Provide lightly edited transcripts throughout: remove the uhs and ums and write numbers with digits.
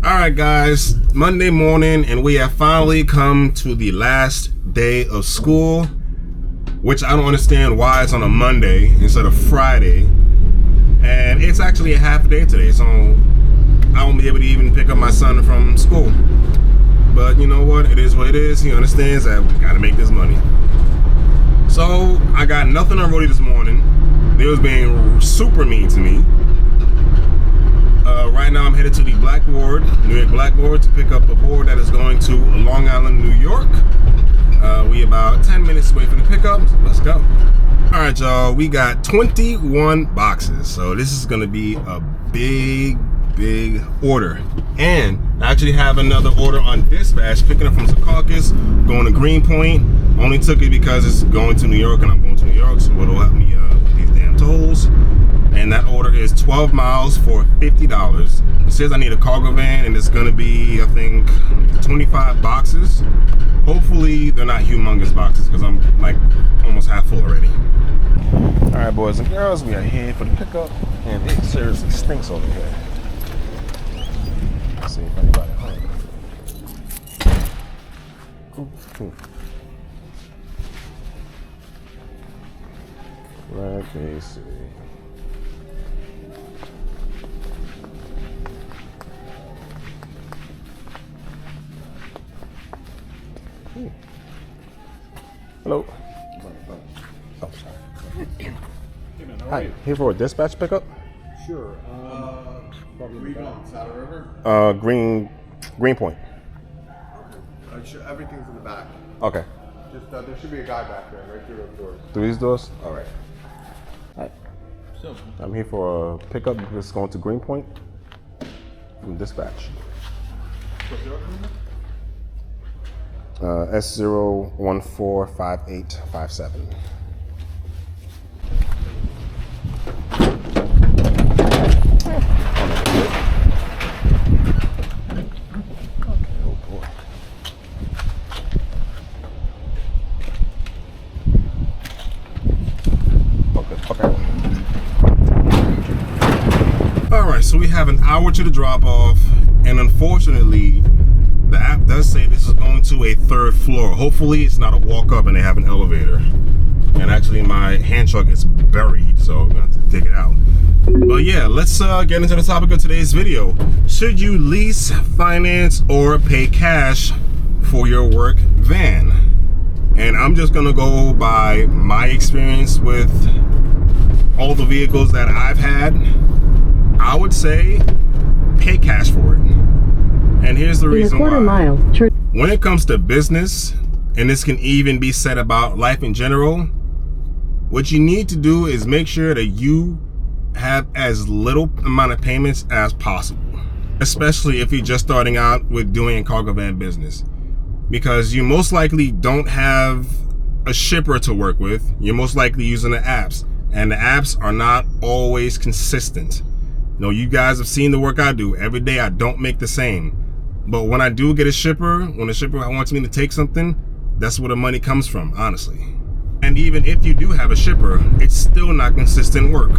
Alright guys, Monday morning, and we have finally come to the last day of school, which I don't understand why it's on a Monday instead of Friday. And it's actually a half day today, so I won't be able to even pick up my son from school. But you know what? It is what it is. He understands that we gotta make this money. So I got nothing on roadie this morning. They was being super mean to me. Right now I'm headed to the New York Blackboard to pick up a board that is going to Long Island, New York. We about 10 minutes away from the pickup. So let's go. All right, y'all. We got 21 boxes. So this is going to be a big order. And I actually have another order on dispatch, picking up from Secaucus, going to Greenpoint. Only took it because it's going to New York and I'm going to New York, so it'll help me with these damn tolls. And that order is 12 miles for $50. It says I need a cargo van, and it's gonna be, I think, 25 boxes. Hopefully they're not humongous boxes, because I'm like almost half full already. All right, boys and girls, we are here for the pickup, and it seriously stinks over here. Let's see if anybody home. Cool. Let me see. Hello. Oh, sorry. Hi, here for a dispatch pickup? Sure. Where are you going? Saddle River? Greenpoint. Everything's in the back. Okay. Just there should be a guy back there, right through those doors. Through these doors? All right. Hi. So I'm here for a pickup. It's going to Greenpoint from dispatch. What's your number? S0145857. Oh boy. Okay. Alright, so we have an hour to the drop off, and unfortunately the app does say this is going to a third floor. Hopefully it's not a walk up and they have an elevator. And actually my hand truck is buried, so I'm gonna have to dig it out. But yeah, let's get into the topic of today's video. Should you lease, finance, or pay cash for your work van? And I'm just gonna go by my experience with all the vehicles that I've had. I would say pay cash for it. And here's the reason why. When it comes to business, and this can even be said about life in general, what you need to do is make sure that you have as little amount of payments as possible, especially if you're just starting out with doing a cargo van business, because you most likely don't have a shipper to work with. You're most likely using the apps, and the apps are not always consistent. You know, you guys have seen the work I do. Every day I don't make the same. But when I do get a shipper, when a shipper wants me to take something, that's where the money comes from, honestly. And even if you do have a shipper, it's still not consistent work,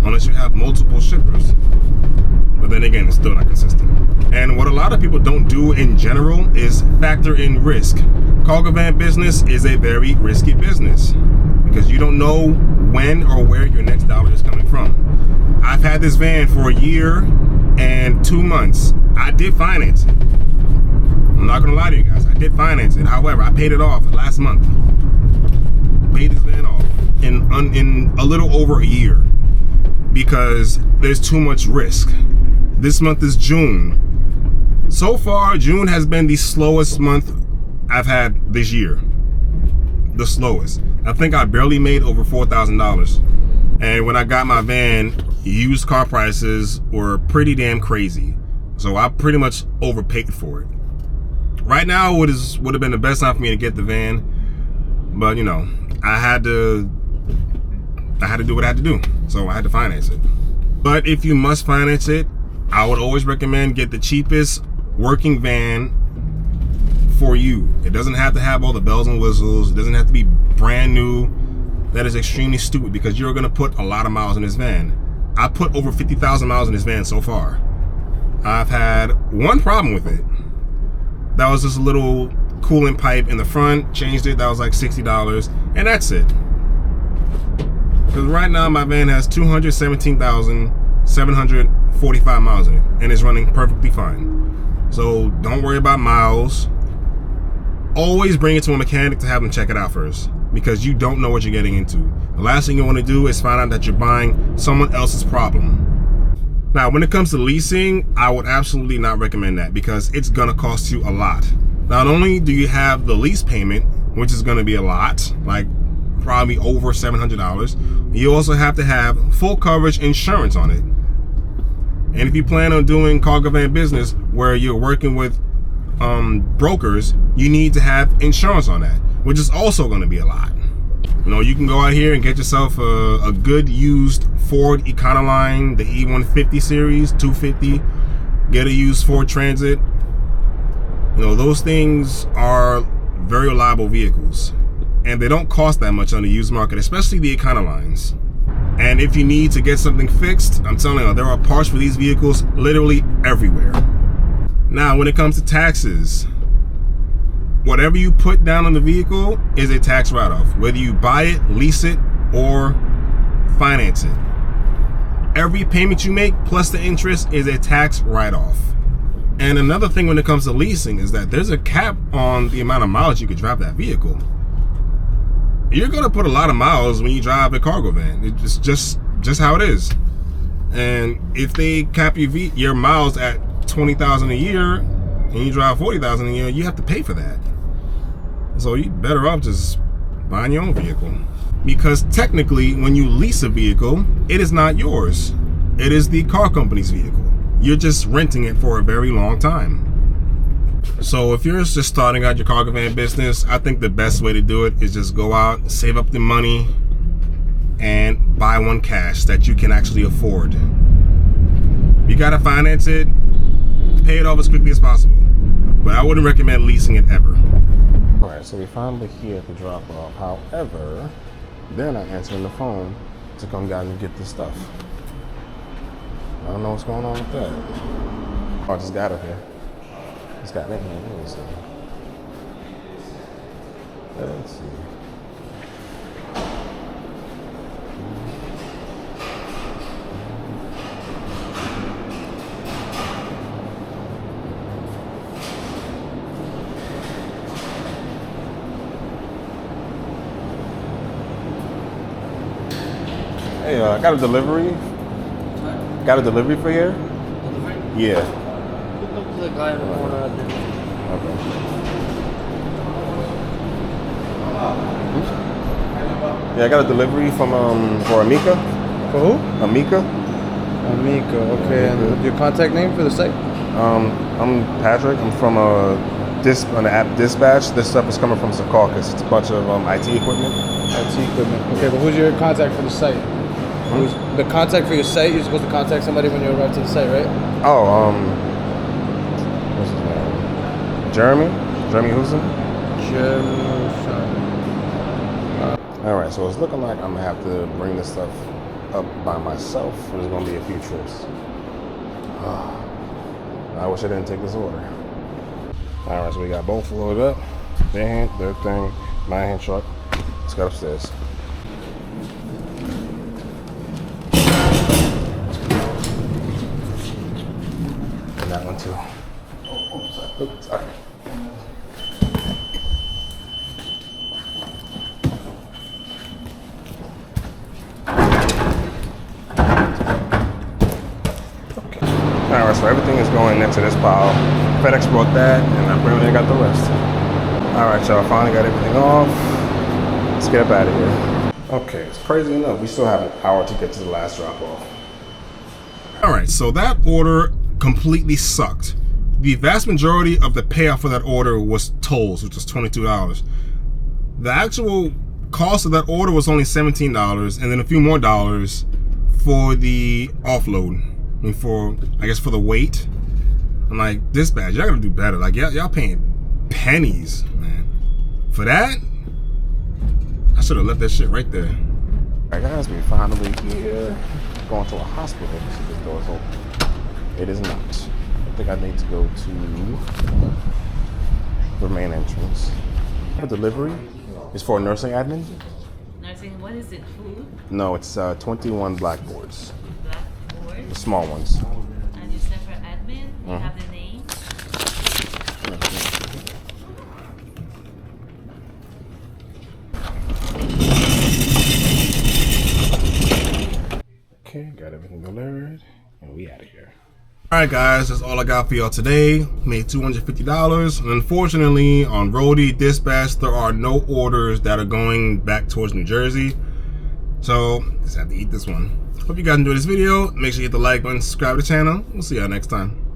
unless you have multiple shippers. But then again, it's still not consistent. And what a lot of people don't do in general is factor in risk. Cargo van business is a very risky business, because you don't know when or where your next dollar is coming from. I've had this van for a year and 2 months. I did finance it. I'm not gonna lie to you guys, I did finance it. However, I paid it off last month. Paid this van off in a little over a year, because there's too much risk. This month is June. So far, June has been the slowest month I've had this year. The slowest. I think I barely made over $4,000. And when I got my van, used car prices were pretty damn crazy. So I pretty much overpaid for it. Right now would have been the best time for me to get the van, but you know, I had to do what I had to do. So I had to finance it. But if you must finance it, I would always recommend get the cheapest working van for you. It doesn't have to have all the bells and whistles. It doesn't have to be brand new. That is extremely stupid, because you're gonna put a lot of miles in this van. I put over 50,000 miles in this van so far. I've had one problem with it. That was just a little coolant pipe in the front. Changed it. That was like $60, and that's it. Because right now my van has 217,745 miles in it, and it's running perfectly fine. So don't worry about miles. Always bring it to a mechanic to have them check it out first, because you don't know what you're getting into. The last thing you want to do is find out that you're buying someone else's problem. Now, when it comes to leasing, I would absolutely not recommend that, because it's gonna cost you a lot. Not only do you have the lease payment, which is gonna be a lot, like probably over $700, you also have to have full coverage insurance on it. And if you plan on doing cargo van business where you're working with brokers, you need to have insurance on that, which is also going to be a lot. You know, you can go out here and get yourself a good used Ford Econoline, the E150 series, 250, get a used Ford Transit. You know, those things are very reliable vehicles, and they don't cost that much on the used market, especially the Econolines. And if you need to get something fixed, I'm telling you, there are parts for these vehicles literally everywhere. Now, when it comes to taxes, whatever you put down on the vehicle is a tax write-off, whether you buy it, lease it, or finance it. Every payment you make plus the interest is a tax write-off. And another thing when it comes to leasing is that there's a cap on the amount of miles you can drive that vehicle. You're gonna put a lot of miles when you drive a cargo van. It's just how it is. And if they cap your miles at 20,000 a year and you drive 40,000 a year, you have to pay for that. So you're better off just buying your own vehicle. Because technically, when you lease a vehicle, it is not yours. It is the car company's vehicle. You're just renting it for a very long time. So if you're just starting out your cargo van business, I think the best way to do it is just go out, save up the money, and buy one cash that you can actually afford. You gotta finance it, pay it off as quickly as possible. But I wouldn't recommend leasing it ever. All right, so we finally here at the drop off. However, they're not answering the phone to come down and get this stuff. I don't know what's going on with that. Oh, I just got up here. Just got in here. Let me see. Let's see. Hey, I got a delivery. Got a delivery for here? Delivery? Yeah. Look up to the guy in the corner out there. Okay. Yeah, I got a delivery from for Amika. For who? Amika. Amika, okay. And your contact name for the site? I'm Patrick. I'm from on the app Dispatch. This stuff is coming from Secaucus. It's a bunch of IT equipment. IT equipment. Okay, but who's your contact for the site? Who's the contact for your site? You're supposed to contact somebody when you arrive to the site, right? Oh, what's his name? Jeremy Houston? All right, so it's looking like I'm gonna have to bring this stuff up by myself. There's gonna be a few trips. I wish I didn't take this order. All right, so we got both loaded up. Their thing, my hand truck. Let's go upstairs. And that one too. Oops, sorry. Alright, so everything is going into this pile. FedEx brought that, and I barely got the rest. Alright, y'all, finally got everything off. Let's get up out of here. Okay, it's crazy enough, we still have an hour to get to the last drop off. Alright, so that order completely sucked. The vast majority of the payoff for that order was tolls, which was $22. The actual cost of that order was only $17, and then a few more dollars for the offload. I mean, I guess for the weight. I'm like, Dispatch, y'all gotta do better. Like, y'all paying pennies, man. For that, I should have left that shit right there. All right, guys, we finally here. Going to a hospital. See, this door's open. It is not. think I need to go to the main entrance. A delivery is for a nursing admin. Nursing, what is it? Food? No, it's 21 blackboards, Blackboard? the small ones. And you said for admin, you have the name? Okay, got everything delivered, and we out of here. All right, guys, that's all I got for y'all today. Made $250, and unfortunately, on Roadie Dispatch, there are no orders that are going back towards New Jersey. So, just have to eat this one. Hope you guys enjoyed this video. Make sure you hit the like button, subscribe to the channel. We'll see y'all next time.